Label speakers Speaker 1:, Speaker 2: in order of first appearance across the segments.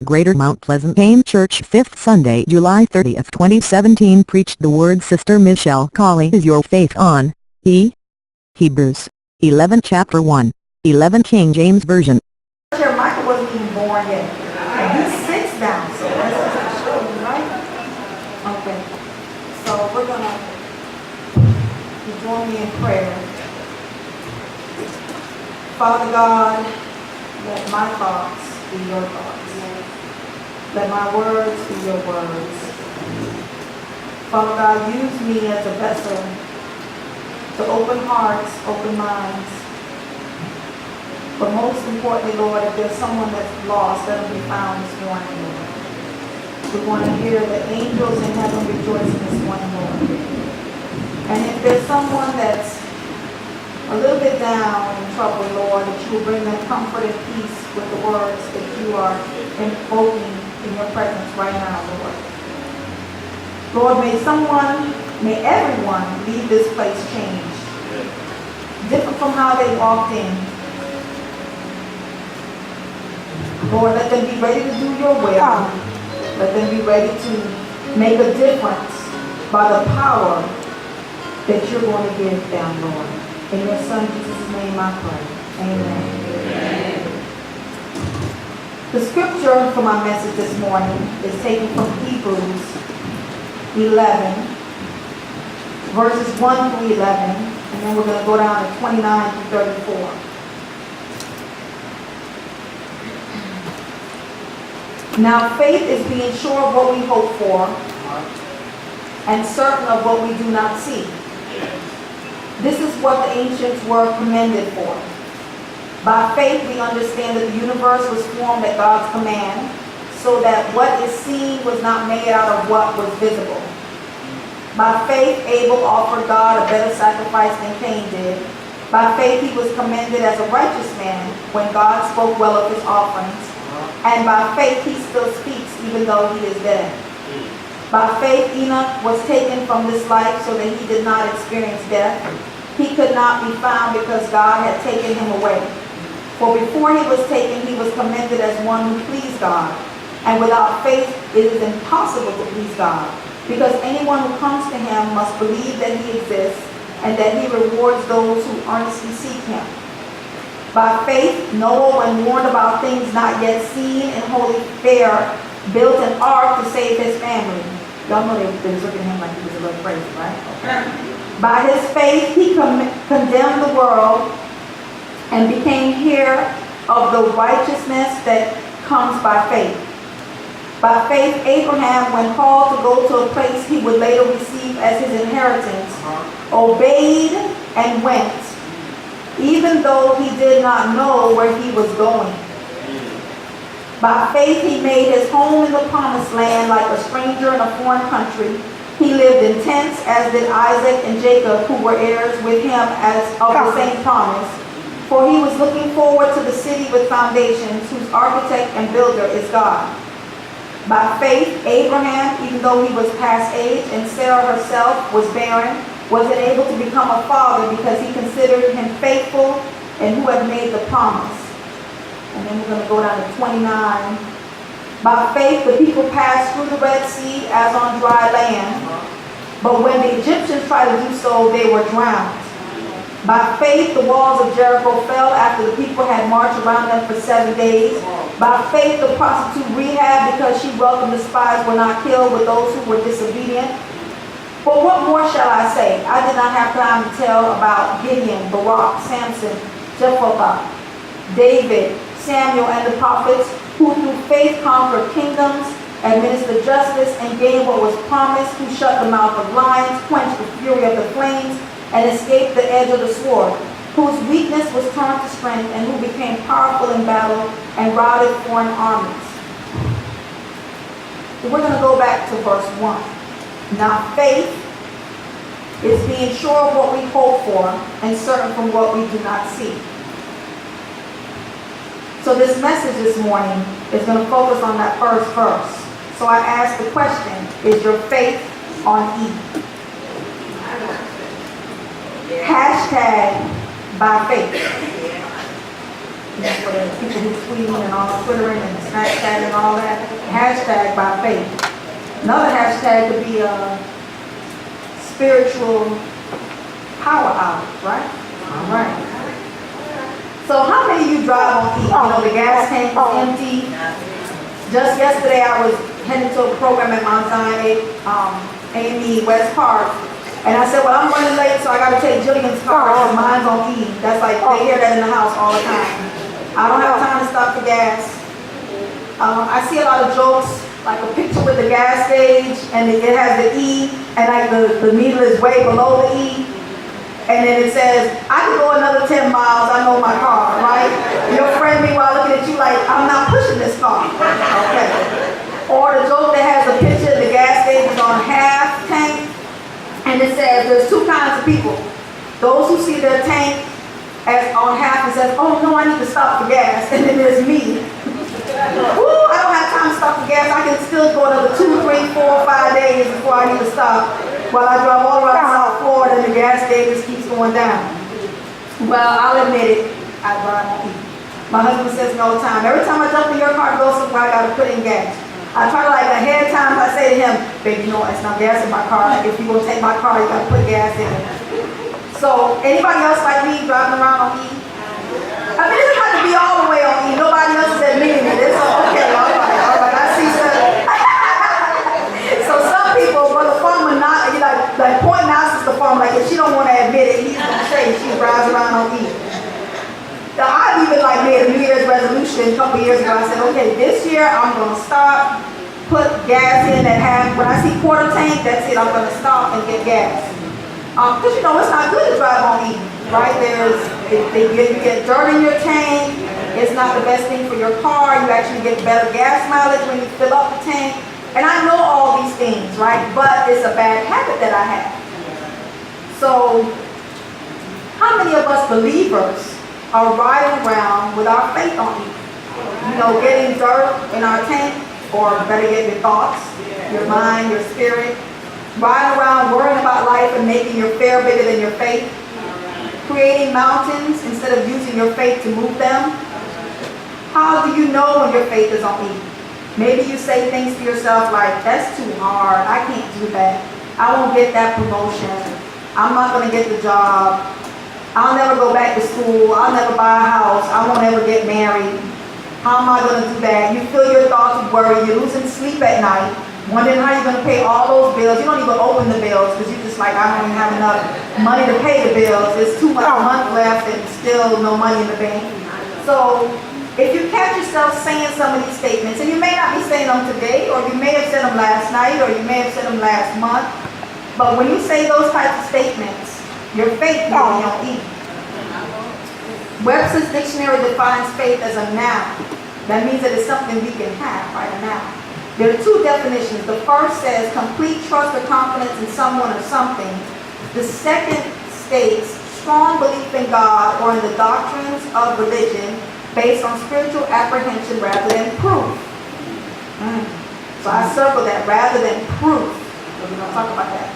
Speaker 1: Greater Mount Pleasant Pane Church 5th Sunday, July 30th, 2017 preached the word. Sister Michelle Collie. Is your faith on E? Hebrews 11 chapter 1, 11 King James Version.
Speaker 2: Michael wasn't even born yet. And he's 6 now, so that's just a show, right? Okay. So we're going to join me in prayer. Father God, let my thoughts be your thoughts. Let my words be your words. Father God, use me as a vessel to open hearts, open minds. But most importantly, Lord, if there's someone that's lost, let them be found this morning, Lord. We want to hear the angels in heaven rejoicing this morning, Lord. And if there's someone that's a little bit down in trouble, Lord, that you will bring them comfort and peace with the words that you are invoking in your presence right now, Lord. Lord, may everyone leave this place changed. Different from how they walked in. Lord, let them be ready to do your will. Let them be ready to make a difference by the power that you're going to give them, Lord. In your Son Jesus' name I pray. Amen. The scripture for my message this morning is taken from Hebrews 11, verses 1 through 11, and then we're going to go down to 29 through 34. Now faith is being sure of what we hope for and certain of what we do not see. This is what the ancients were commended for. By faith we understand that the universe was formed at God's command, so that what is seen was not made out of what was visible. By faith Abel offered God a better sacrifice than Cain did. By faith he was commended as a righteous man when God spoke well of his offerings. And by faith he still speaks even though he is dead. By faith Enoch was taken from this life so that he did not experience death. He could not be found because God had taken him away. For before he was taken, he was commended as one who pleased God. And without faith it is impossible to please God, because anyone who comes to him must believe that he exists and that he rewards those who earnestly seek him. By faith, Noah, when warned about things not yet seen in holy fear, built an ark to save his family. Y'all know they was looking at him like he was a little crazy, right? Okay. By his faith, he condemned the world and became heir of the righteousness that comes by faith. By faith, Abraham, when called to go to a place he would later receive as his inheritance, obeyed and went, even though he did not know where he was going. By faith he made his home in the promised land like a stranger in a foreign country. He lived in tents, as did Isaac and Jacob, who were heirs with him as of the same promise. For he was looking forward to the city with foundations, whose architect and builder is God. By faith Abraham, even though he was past age and Sarah herself was barren, was enabled to become a father because he considered him faithful and who had made the promise. And then we're going to go down to 29. By faith the people passed through the Red Sea as on dry land, but when the Egyptians tried to do so, they were drowned. By faith the walls of Jericho fell after the people had marched around them for 7 days. By faith the prostitute Rahab, because she welcomed the spies, were not killed with those who were disobedient. But what more shall I say? I did not have time to tell about Gideon, Barak, Samson, Jephthah, David, Samuel, and the prophets, who through faith conquered kingdoms, administered justice, and gained what was promised, who shut the mouth of lions, quenched the fury of the flames, and escaped the edge of the sword, whose weakness was turned to strength, and who became powerful in battle and routed foreign armies. So we're going to go back to verse 1. Now faith is being sure of what we hope for and certain from what we do not see. So this message this morning is going to focus on that first verse. So I ask the question, is your faith on E? Hashtag by faith. For the people who tweeting and all Twittering and Snapchat and all that. Hashtag by faith. Another hashtag could be a spiritual power outage, right? All right. So how many of you drive on E? You know, the gas tank is empty. Just yesterday I was heading to a program at Mount Zion, A&E West Park. And I said, well, I'm running late, so I got to take Jillian's car, because mine's on E. That's like, they hear that in the house all the time. I don't have time to stop for gas. I see a lot of jokes, like a picture with the gas gauge, and it has the E, and like the needle is way below the E. And then it says, I can go another 10 miles, I know my car, right? Your friend meanwhile looking at you like, I'm not pushing this car. Okay. Or the joke that has a picture, the gas gauge is on half tank, and it says there's two kinds of people. Those who see their tank as on half and says, oh no, I need to stop for gas. And then there's me. Woo, I don't have time to stop for gas. I can still go another 2, 3, 4, 5 days before I need to stop while I drive all around South Florida and the gas gauge just keeps going down. Well, I'll admit it, I drive on E. My husband says me all the time, every time I jump in your car to go somewhere, I gotta put in gas. I try to like ahead of time, I say to him, baby, you know, it's not gas in my car. Like, if you're gonna take my car, you gotta put gas in it. So, anybody else like me driving around on E? I mean, it doesn't have to be all the way on E. Nobody else is admitting it. It's okay, all right. I see some. So some people, but the farmer not, like pointing out is the farmer, like if she don't want to admit it, he's gonna say she drives around on E. Now, I've even like made a New Year's resolution a couple years ago. I said, okay, this year I'm gonna stop, put gas in at half. When I see quarter tank, that's it. I'm gonna stop and get gas. Because you know it's not good to drive on E, right? You get dirt in your tank. It's not the best thing for your car. You actually get better gas mileage when you fill up the tank. And I know all these things, right? But it's a bad habit that I have. So, how many of us believers are riding around with our faith on E? You know, getting dirt in our tank, or better yet, your thoughts, your mind, your spirit. Riding around worrying about life and making your fear bigger than your faith. Creating mountains instead of using your faith to move them. How do you know when your faith is on E? Maybe you say things to yourself like, that's too hard, I can't do that. I won't get that promotion. I'm not going to get the job. I'll never go back to school. I'll never buy a house. I won't ever get married. How am I going to do that? You fill your thoughts with worry. You're losing sleep at night, wondering how you're going to pay all those bills. You don't even open the bills because you're just like, I don't even have enough money to pay the bills. There's too much month left and still no money in the bank. So if you catch yourself saying some of these statements, and you may not be saying them today, or you may have said them last night, or you may have said them last month, but when you say those types of statements, your faith will be on E. Webster's dictionary defines faith as a noun. That means that it's something we can have, right? A noun. There are two definitions. The first says complete trust or confidence in someone or something. The second states strong belief in God or in the doctrines of religion based on spiritual apprehension rather than proof. So I circle that, rather than proof. We're going to talk about that.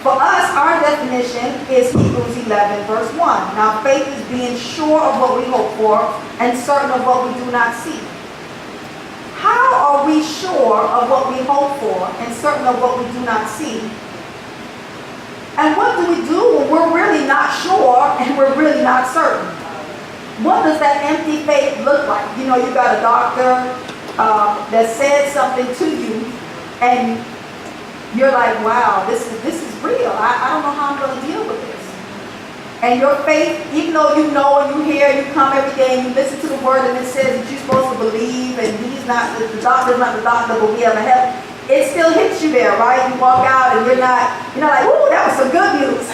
Speaker 2: For us, our definition is Hebrews 11, verse 1. Now, faith is being sure of what we hope for and certain of what we do not see. How are we sure of what we hope for and certain of what we do not see? And what do we do when we're really not sure and we're really not certain? What does that empty faith look like? You know, you got a doctor that said something to you, and you're like, wow, this is real. I don't know how I'm going to deal with this. And your faith, even though you know and you hear, you come every day and you listen to the word and it says that you're supposed to believe, and he's not, the doctor's not the doctor, but we have a help. It still hits you there, right? You walk out and you're not like, ooh, that was some good news.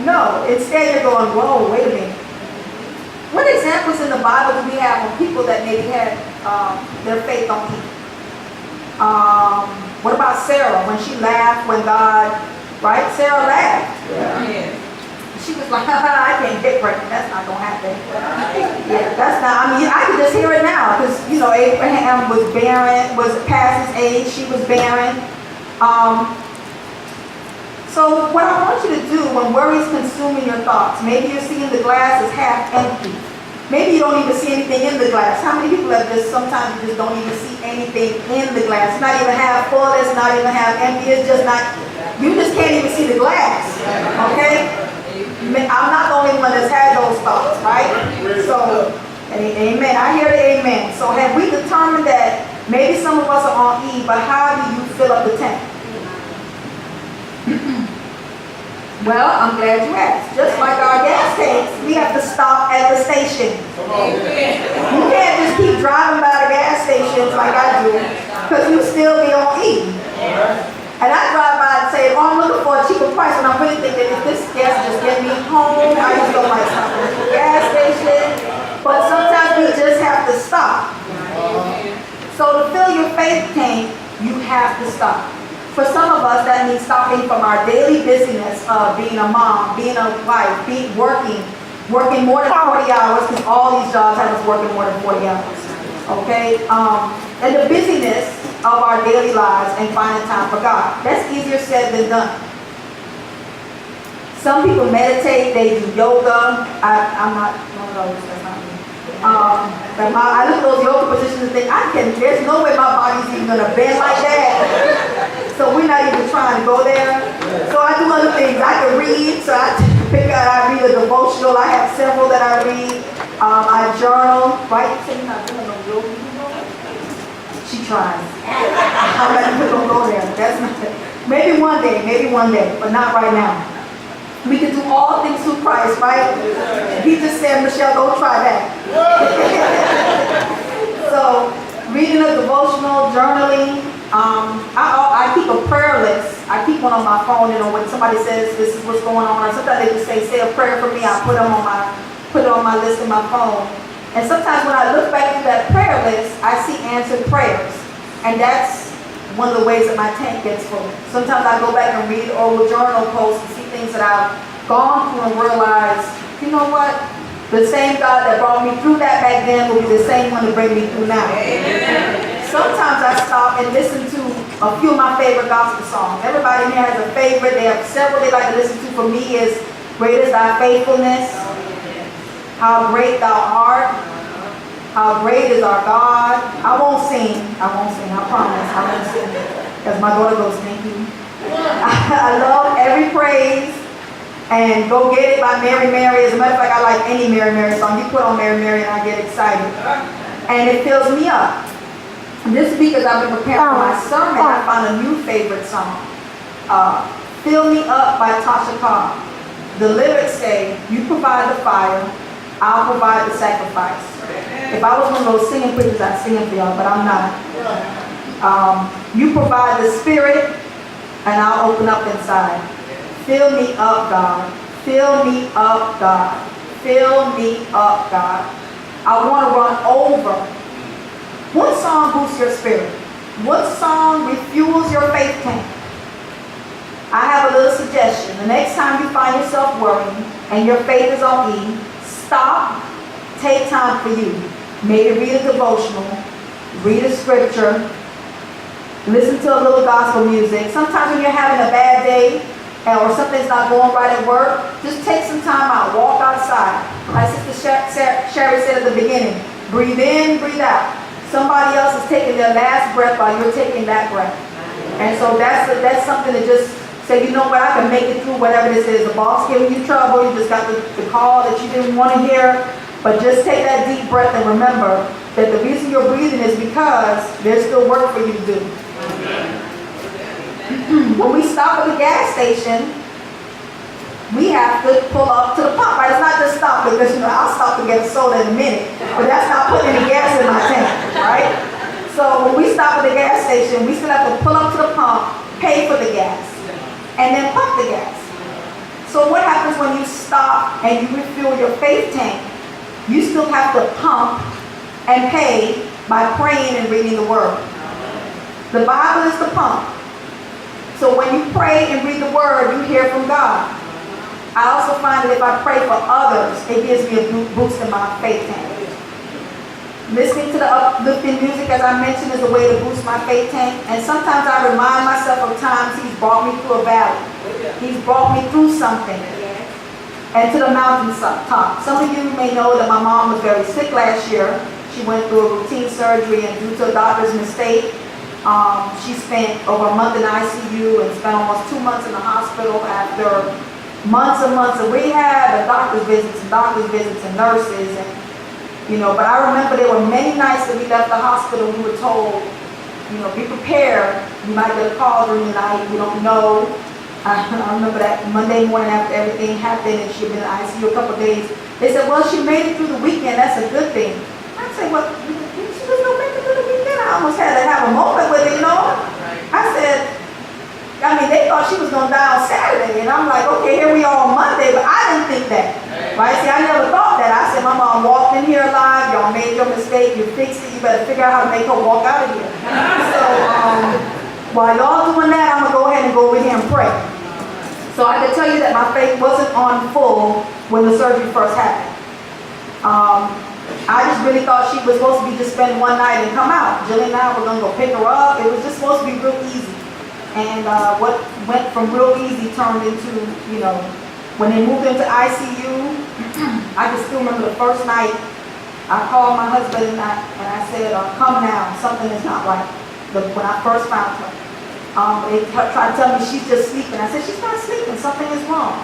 Speaker 2: No, instead you're going, whoa, wait a minute. What examples in the Bible do we have of people that maybe had their faith on E? What about Sarah when she laughed when God, right? Sarah laughed. Yeah. She was like, I can't get pregnant. That's not going to happen. Yeah, that's not, I mean, I can just hear it now because, you know, Abraham was barren, was past his age. She was barren. So what I want you to do when worry is consuming your thoughts, maybe you're seeing the glass as half empty. Maybe you don't even see anything in the glass. How many people have just, sometimes you just don't even see anything in the glass? It's not even half full, it's not even half empty, it's just not, you just can't even see the glass, okay? I'm not the only one that's had those thoughts, right? So, amen, I hear the amen. So have we determined that maybe some of us are on E, but how do you fill up the tank? Well, I'm glad you asked. Just like our gas tanks, we have to stop at the station. You can't just keep driving by the gas stations like I do, because you still be on E. And I drive by and say, oh, I'm looking for a cheaper price, and I'm really thinking, if this gas just get me home, I just don't like stopping at the gas station. But sometimes we just have to stop. So to fill your faith tank, you have to stop. For some of us, that means stopping from our daily busyness of being a mom, being a wife, working more than 40 hours, because all these jobs have us working more than 40 hours. Okay? And the busyness of our daily lives and finding time for God. That's easier said than done. Some people meditate, they do yoga. I'm not one of those, that's not me. But I look at those yoga positions and think, there's no way my body's even going to bend like that. So we're not even trying to go there. So I do other things. I can read, so I read a devotional. I have several that I read. I journal, right? So you're not doing no yoga. She tries. I'm not even going to go there. That's not it. Maybe one day, but not right now. We can do all things through Christ, right? He just said, Michelle, go try that. So, reading a devotional, journaling. I keep a prayer list. I keep one on my phone, when somebody says this is what's going on, or sometimes they just say a prayer for me, I put it on my list in my phone. And sometimes when I look back through that prayer list, I see answered prayers. And that's one of the ways that my tank gets full. Sometimes I go back and read old journal posts and see things that I've gone through and realize, you know what? The same God that brought me through that back then will be the same one to bring me through now. Amen. Sometimes I stop and listen to a few of my favorite gospel songs. Everybody here has a favorite. They have several they like to listen to. For me is Great is Thy Faithfulness, How Great Thou Art, How Great is Our God. I won't sing, I promise. I won't sing. Because my daughter goes, thank you. I love Every Praise and Go Get It by Mary Mary. As a matter of fact, I like any Mary Mary song. You put on Mary Mary and I get excited. And it fills me up. This week as I've been preparing for my sermon, I found a new favorite song. Fill Me Up by Tasha Cobb. The lyrics say, you provide the fire, I'll provide the sacrifice. If I was one of those singing preachers, I'd sing it for y'all, but I'm not. You provide the spirit, and I'll open up inside. Fill me up, God. Fill me up, God. Fill me up, God. I want to run over. What song boosts your spirit? What song refuels your faith tank? I have a little suggestion. The next time you find yourself worrying and your faith is on E, stop, take time for you. Maybe read a devotional, read a scripture, listen to a little gospel music. Sometimes when you're having a bad day or something's not going right at work, just take some time out, walk outside. Like Sister Sherry said at the beginning, breathe in, breathe out. Somebody else is taking their last breath while you're taking that breath. And so that's something to just say, you know what, I can make it through whatever this is. The boss giving you trouble, you just got the call that you didn't want to hear. But just take that deep breath and remember that the reason you're breathing is because there's still work for you to do. When we stop at the gas station, we have to pull up to the pump, right? It's not just stop because, I'll stop to get a soda in a minute, but that's not putting any gas in my tank, right? So when we stop at the gas station, we still have to pull up to the pump, pay for the gas, and then pump the gas. So what happens when you stop and you refuel your faith tank? You still have to pump and pay by praying and reading the Word. The Bible is the pump. So when you pray and read the Word, you hear from God. I also find that if I pray for others, it gives me a boost in my faith tank. Listening to the uplifting music, as I mentioned, is a way to boost my faith tank. And sometimes I remind myself of times He's brought me through a valley. He's brought me through something. and to the mountain top. Some of you may know that my mom was very sick last year. She went through a routine surgery, and due to a doctor's mistake, she spent over a month in ICU and spent almost 2 months in the hospital after months and months of rehab and doctor's visits and nurses. And, but I remember there were many nights that we left the hospital, we were told, be prepared. You might get a call during the night. We don't know. I remember that Monday morning after everything happened and she had been in ICU a couple of days. They said, well, she made it through the weekend. That's a good thing. I said, well, she was going to make it through the weekend. I almost had to have a moment with it, I said, they thought she was going to die on Saturday. And I'm like, okay, here we are on Monday. But I didn't think that. Right? See, I never thought that. I said, my mom walked in here alive. Y'all made your mistake. You fixed it. You better figure out how to make her walk out of here. So while y'all doing that, I'm going to go ahead and go over here and pray. So I can tell you that my faith wasn't on full when the surgery first happened. I just really thought she was supposed to be just spend one night and come out. Jillian and I were going to go pick her up. It was just supposed to be real easy. And what went from real easy turned into, when they moved into ICU, I just still remember the first night I called my husband and I said, come now, something is not right. When I first found her. They tried to tell me she's just sleeping. I said, she's not sleeping, something is wrong.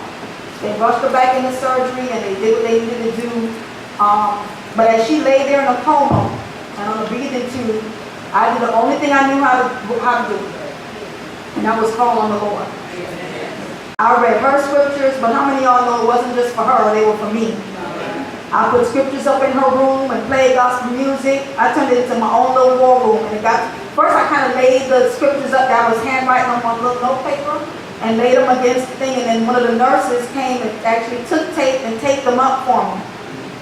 Speaker 2: They rushed her back into surgery and they did what they needed to do. But as she lay there in a coma and on a breathing tube, I did the only thing I knew how to do. And that was call on the Lord. I read her scriptures, but how many of y'all know it wasn't just for her, they were for me. I put scriptures up in her room and played gospel music. I turned it into my own little war room. And first I kind of laid the scriptures up that I was handwriting on one little note paper and laid them against the thing. And then one of the nurses came and actually took tape and taped them up for me.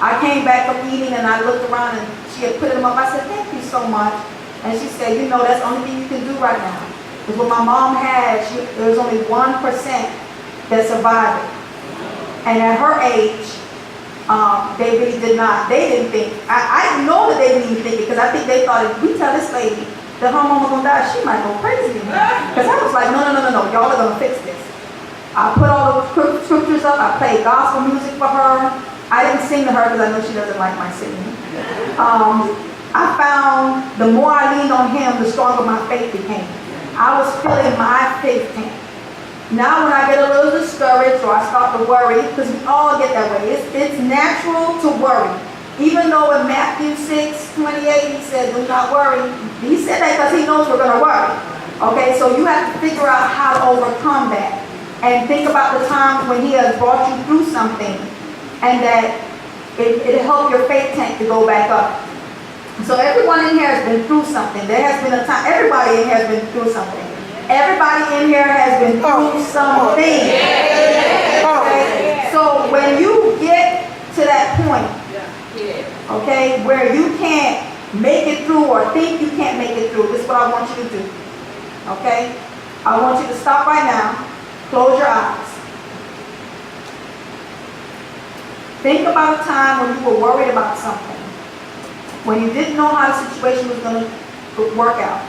Speaker 2: I came back from eating and I looked around and she had put them up. I said, thank you so much. And she said, that's the only thing you can do right now. Because what my mom had, there was only 1% that survived it. And at her age, they really did not. They didn't think. I know that they didn't even think it because I think they thought if we tell this lady that her mama gonna die, she might go crazy. Because I was like, no, y'all are gonna fix this. I put all the scriptures up. I played gospel music for her. I didn't sing to her because I know she doesn't like my singing. I found the more I leaned on him, the stronger my faith became. I was filling my faith tank. Now when I get a little discouraged or I start to worry, because we all get that way, it's natural to worry. Even though in Matthew 6:28 he said, do not worry. He said that because he knows we're going to worry. Okay, so you have to figure out how to overcome that. And think about the times when he has brought you through something and that it'll help your faith tank to go back up. So everyone in here has been through something. There has been a time, everybody in here has been through something. Everybody in here has been through something. Okay? So when you get to that point, okay, where you can't make it through or think you can't make it through, this is what I want you to do. Okay? I want you to stop right now. Close your eyes. Think about a time when you were worried about something. When you didn't know how the situation was going to work out.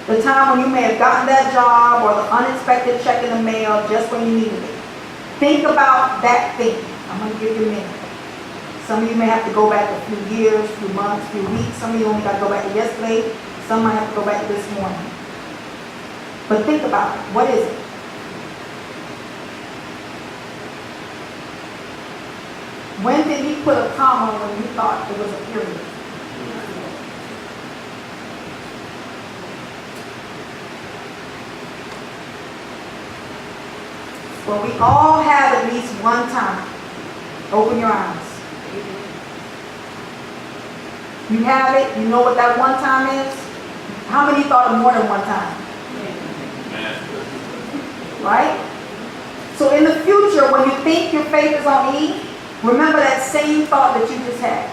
Speaker 2: The time when you may have gotten that job or the unexpected check in the mail just when you needed it. Think about that thing. I'm going to give you a minute. Some of you may have to go back a few years, few months, few weeks. Some of you only got to go back to yesterday. Some might have to go back to this morning. But think about it. What is it? When did he put a comma when you thought it was a period? Well, we all have at least one time. Open your eyes. You have it. You know what that one time is? How many thought of more than one time? Right? So in the future, when you think your faith is on E, remember that same thought that you just had.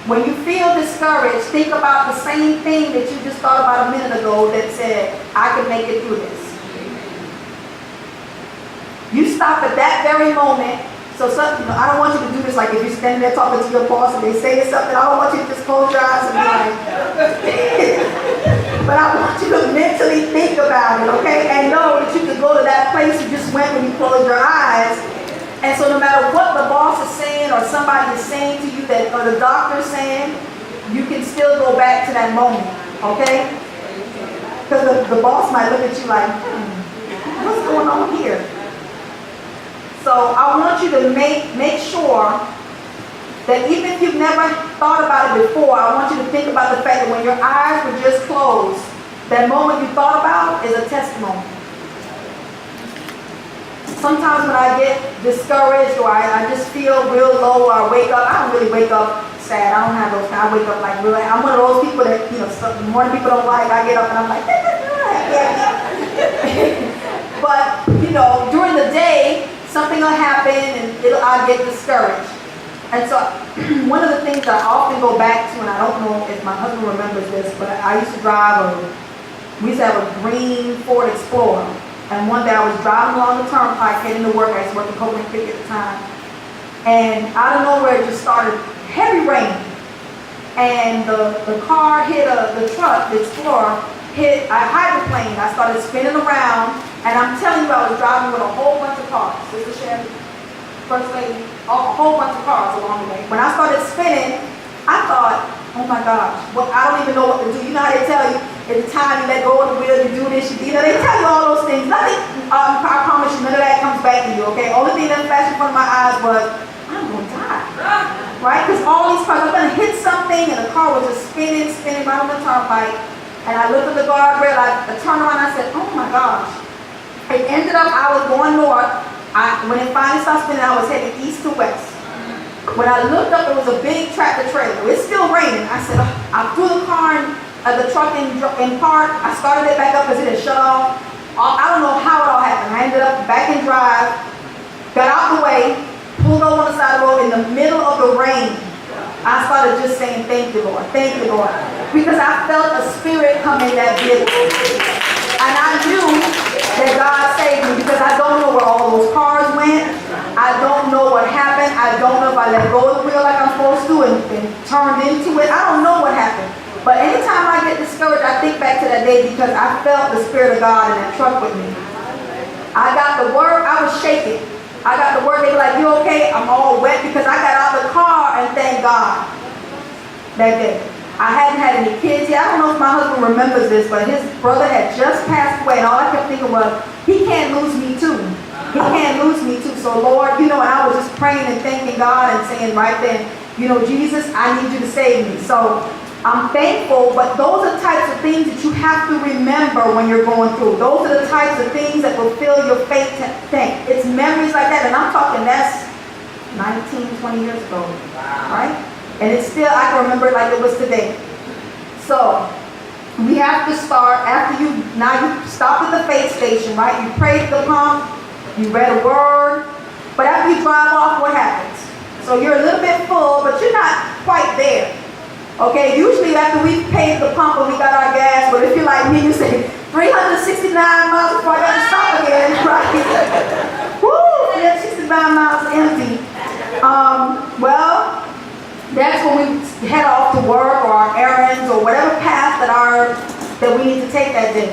Speaker 2: When you feel discouraged, think about the same thing that you just thought about a minute ago that said, I can make it through this. You stop at that very moment. So I don't want you to do this like if you're standing there talking to your boss and they say something. I don't want you to just close your eyes and be like, but I want you to mentally think about it, okay? And know that you can go to that place you just went when you closed your eyes. And so no somebody is saying to you that, or the doctor saying, you can still go back to that moment, okay? Because the boss might look at you like, what's going on here? So I want you to make sure that even if you've never thought about it before, I want you to think about the fact that when your eyes were just closed, that moment you thought about is a testimony. Sometimes when I get discouraged or I just feel real low or I wake up, I don't really wake up sad. I don't have those kind. I wake up like really, I'm one of those people that, more people don't like. I get up and I'm like, but, during the day, something will happen and I'll get discouraged. And so one of the things that I often go back to, and I don't know if my husband remembers this, but I used to we used to have a green Ford Explorer. And one day I was driving along the turnpike heading to work. I used to work in Collie at the time. And out of nowhere it just started heavy rain. And the car hit the truck, the Explorer, hit a hydroplane. I started spinning around. And I'm telling you, I was driving with a whole bunch of cars. Sister Shannon, First Lady, a whole bunch of cars along the way. When I started spinning, I thought, oh my gosh, well, I don't even know what to do. You know how they tell you, at the time you let go of the wheel, you do this, they tell you all those things. Nothing, I promise you, none of that comes back to you, okay? Only thing that flashed in front of my eyes was, I'm going to die, right? Because all these cars, I'm going to hit something, and the car was just spinning right on the turnpike. And I looked at the guardrail, I turned around, and I said, oh my gosh. It ended up, I was going north. When it finally stopped spinning, I was heading east to west. When I looked up, there was a big tractor trailer. It's still raining. I said, I threw the car the truck in park. I started it back up because it had shut off. I don't know how it all happened. I ended up back in drive, got out the way, pulled over on the side of the road in the middle of the rain. I started just saying, thank you, Lord. Thank you, Lord. Because I felt a spirit come in that vehicle. And I knew that God saved me because I don't know where all those cars went. I don't know what happened. I don't know if I let go of the wheel like I'm supposed to and turned into it. I don't know what happened. But anytime I get discouraged, I think back to that day because I felt the Spirit of God in that truck with me. I got the word. I was shaking. I got the word. They were like, you okay? I'm all wet because I got out of the car and thank God that day. I hadn't had any kids yet. I don't know if my husband remembers this, but his brother had just passed away, and all I kept thinking was, he can't lose me too. He can't lose me too. So Lord, and I was just praying and thanking God and saying right then, Jesus, I need you to save me. So I'm thankful, but those are types of things that you have to remember when you're going through. Those are the types of things that will fill your faith tank. It's memories like that, and I'm talking that's 19, 20 years ago, right? And it's still, I can remember it like it was today. So, we have to start, now you stopped at the faith station, right? You prayed at the pump, you read a word, but after you drive off, what happens? So you're a little bit full, but you're not quite there. Okay, usually after we paid the pump and we got our gas, but if you're like me, you say, 369 miles before I got to stop again, right? Woo, 369 miles empty. Well, that's when we head off to work or our errands or whatever path that we need to take that day.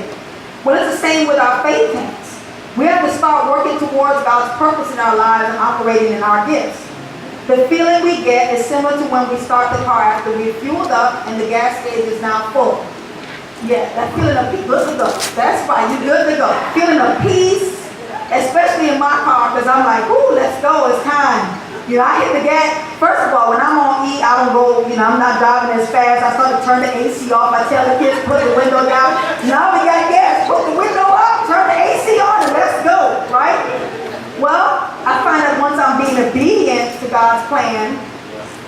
Speaker 2: Well, it's the same with our faith tanks. We have to start working towards God's purpose in our lives and operating in our gifts. The feeling we get is similar to when we start the car after we've fueled up and the gas gauge is now full. Yeah, that feeling of peace. Let's go. That's right. You're good to go. Feeling of peace, especially in my car, because I'm like, ooh, let's go. It's time. I hit the gas. First of all, when I'm on E, I don't go, I'm not driving as fast. I start to turn the AC off. I tell the kids, put the window down. Now we got gas. Put the window up, turn the AC on, and let's go, right? Well, I find that once I'm being obedient to God's plan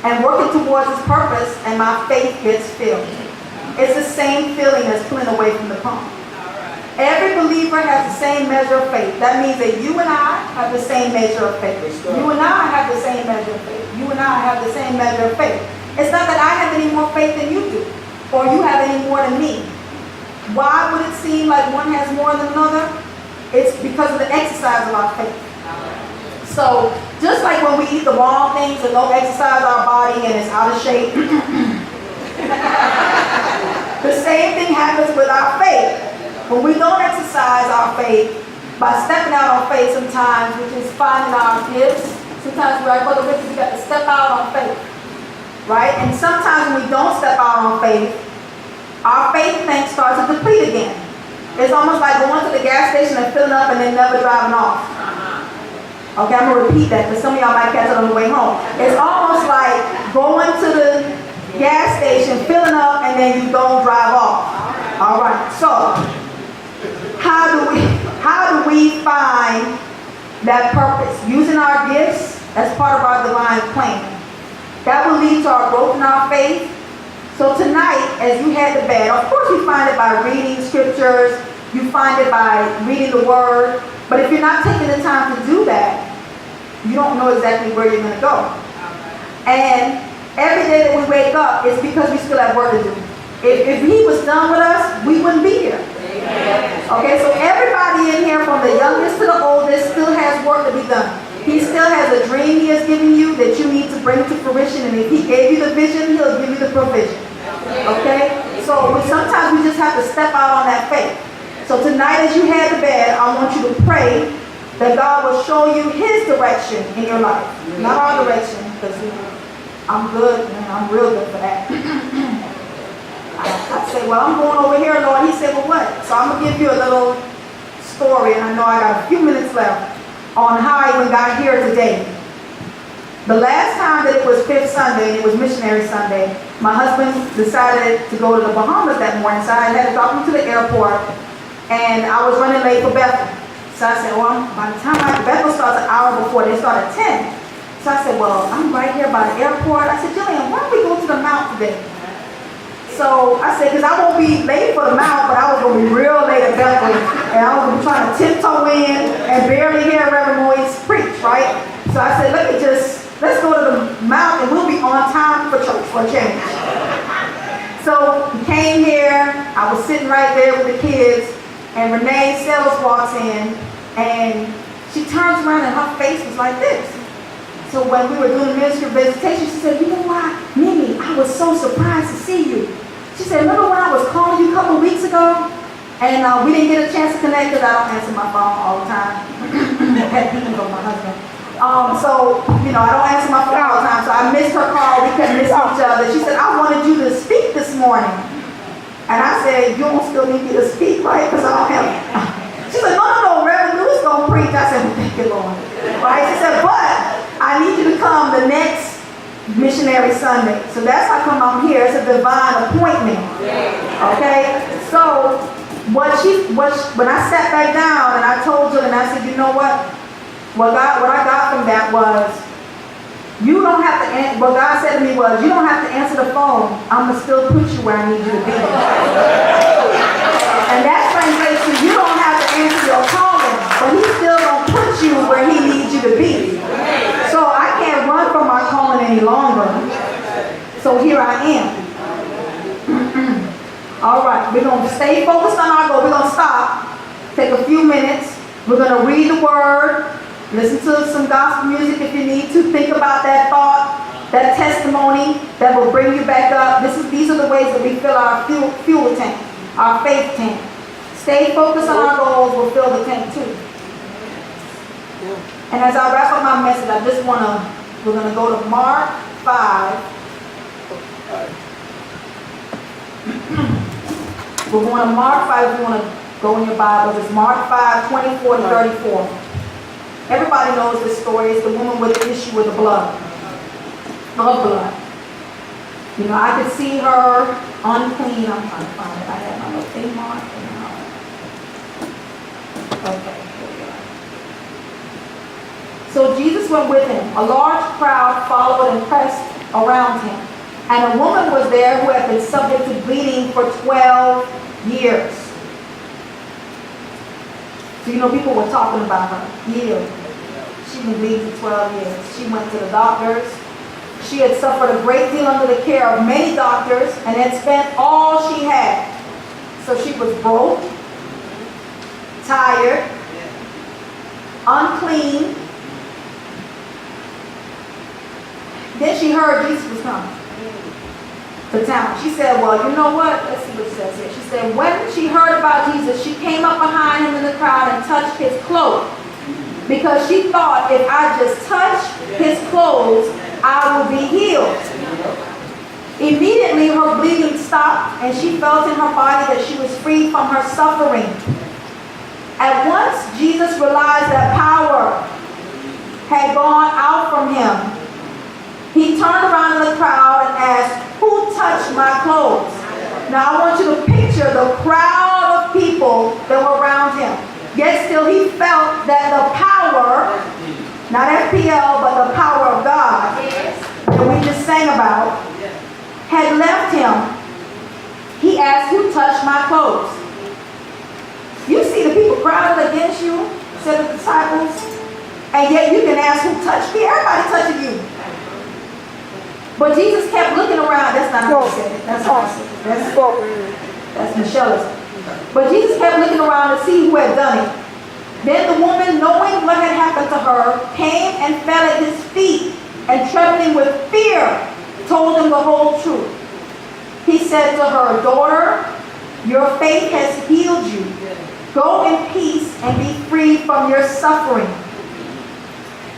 Speaker 2: and working towards His purpose, and my faith gets filled. It's the same feeling as pulling away from the pump. Every believer has the same measure of faith. That means that you and I have the same measure of faith. You and I have the same measure of faith. You and I have the same measure of faith. It's not that I have any more faith than you do, or you have any more than me. Why would it seem like one has more than another? It's because of the exercise of our faith. So, just like when we eat the wrong things and don't exercise our body and it's out of shape, the same thing happens with our faith. When we don't exercise our faith by stepping out on faith sometimes, which is finding our gifts, Sometimes we're like, Brother Richard, we got to step out on faith. Right? And sometimes when we don't step out on faith, our faith tank starts to deplete again. It's almost like going to the gas station and filling up and then never driving off. Okay, I'm going to repeat that because some of y'all might catch it on the way home. It's almost like going to the gas station, filling up, and then you don't drive off. All right, so how do we find that purpose? Using our gifts as part of our divine plan. That will lead to our growth in our faith. So tonight, as you head to bed, of course you find it by reading scriptures, you find it by reading the word, but if you're not taking the time to do that, you don't know exactly where you're going to go. And every day that we wake up, it's because we still have work to do. If he was done with us, we wouldn't be here. Okay, so everybody in here, from the youngest to the oldest, still has work to be done. He still has a dream he has given you that you need to bring to fruition, and if he gave you the vision, he'll give you the provision. Okay? So sometimes we just have to step out on that faith. So tonight as you head to bed, I want you to pray that God will show you his direction in your life. Not our direction, because I'm good, and I'm real good for that. I say, well, I'm going over here, Lord. He said, well, what? So I'm going to give you a little story, and I know I got a few minutes left, on how I even got here today. The last time that it was Fifth Sunday, and it was Missionary Sunday, my husband decided to go to the Bahamas that morning, so I had to drop him to the airport, and I was running late for Bethel. So I said, well, by the time Bethel starts an hour before, they start at 10. So I said, well, I'm right here by the airport. I said, Jillian, why don't we go to the Mount today? So I said, because I won't be late for the Mount, but I was going to be real late at Bethel, and I was going to be trying to tiptoe in and barely hear Reverend Moise preach, right? So I said, let's go to the Mount, and we'll be on time for church for a change. So we came here, I was sitting right there with the kids, and Renee Sells walks in, and she turns around, and her face was like this. So when we were doing the ministry of visitation, she said, you know what, Mimi, I was so surprised to see you. She said, remember when I was calling you a couple weeks ago? And we didn't get a chance to connect because I don't answer my phone all the time. Pet peeve of my husband. So, I don't answer my phone all the time. So I missed her call. We couldn't miss each other. She said, I wanted you to speak this morning. And I said, you don't still need me to speak, right? Because I don't have. She said, no, Reverend Lewis going to preach. I said, well, thank you, Lord. Right? She said, but I need you to come the next Missionary Sunday. So that's how come I'm here. It's a divine appointment. Okay? So when I sat back down and I told her, and I said, you know what? What I got from that was, you don't have to, what God said to me was, you don't have to answer the phone. I'm going to still put you where I need you to be. And that translates to, you don't have to answer your calling, but he's still going to put you where he needs you to be. So I can't run from my calling any longer. So here I am. All right, we're going to stay focused on our goal. We're going to stop, take a few minutes. We're going to read the word, listen to some gospel music if you need to. Think about that thought, that testimony that will bring you back up. These are the ways that we fill our fuel tank, our faith tank. Stay focused on our goals. We'll fill the tank too. And as I wrap up my message, we're going to go to Mark 5. We're going to Mark 5 if you want to go in your Bibles. It's Mark 5, 24 to 34. Everybody knows this story. It's the woman with the issue with the blood. Of blood. I could see her unclean. I'm trying to find it. I have my little thing mark. Okay. So Jesus went with him. A large crowd followed and pressed around him. And a woman was there who had been subject to bleeding for 12 years. So people were talking about her. Healed. She'd been bleeding for 12 years. She went to the doctors. She had suffered a great deal under the care of many doctors and had spent all she had. So she was broke, tired, unclean. Then she heard Jesus was coming to town. She said, well, you know what? Let's see what it says here. She said, when she heard about Jesus, she came up behind him in the crowd and touched his cloak. because she thought if I just touch his clothes, I will be healed. Immediately her bleeding stopped and she felt in her body that she was free from her suffering. At once Jesus realized that power had gone out from him. He turned around in the crowd and asked, "Who touched my clothes?" Now I want you to picture the crowd of people that were around him. Yet still he felt that the power, not FPL, but the power of God that we just sang about, had left him. He asked, "Who touched my clothes?" You see the people crowded against you, said the disciples, and yet you can ask, "Who touched me?" Everybody touching you. But Jesus kept looking around. That's not how he said it. That's how he said it. That's Michelle's. But Jesus kept looking around to see who had done it. Then the woman, knowing what had happened to her, came and fell at his feet, and trembling with fear, told him the whole truth. He said to her, "Daughter, your faith has healed you. Go in peace and be free from your suffering."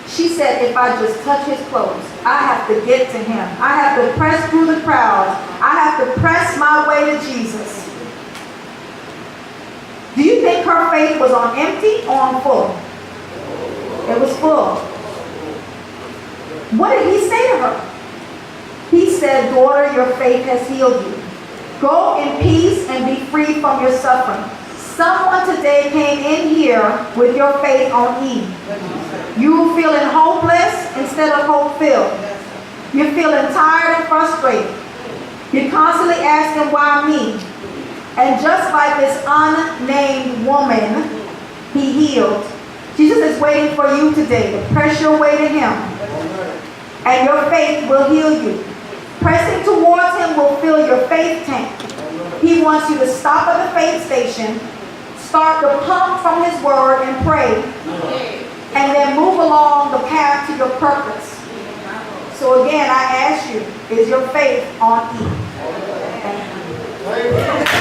Speaker 2: She said, "If I just touch his clothes, I have to get to him. I have to press through the crowd. I have to press my way to Jesus." Do you think her faith was on empty or on full? It was full. What did he say to her? He said, "Daughter, your faith has healed you. Go in peace and be free from your suffering." Someone today came in here with your faith on E. You feeling hopeless instead of hope-filled. You're feeling tired and frustrated. You're constantly asking, "Why me?" And just like this unnamed woman he healed, Jesus is waiting for you today to press your way to him. And your faith will heal you. Pressing towards him will fill your faith tank. He wants you to stop at the faith station, start to pump from his word and pray, and then move along the path to your purpose. So again, I ask you, is your faith on E? Thank you.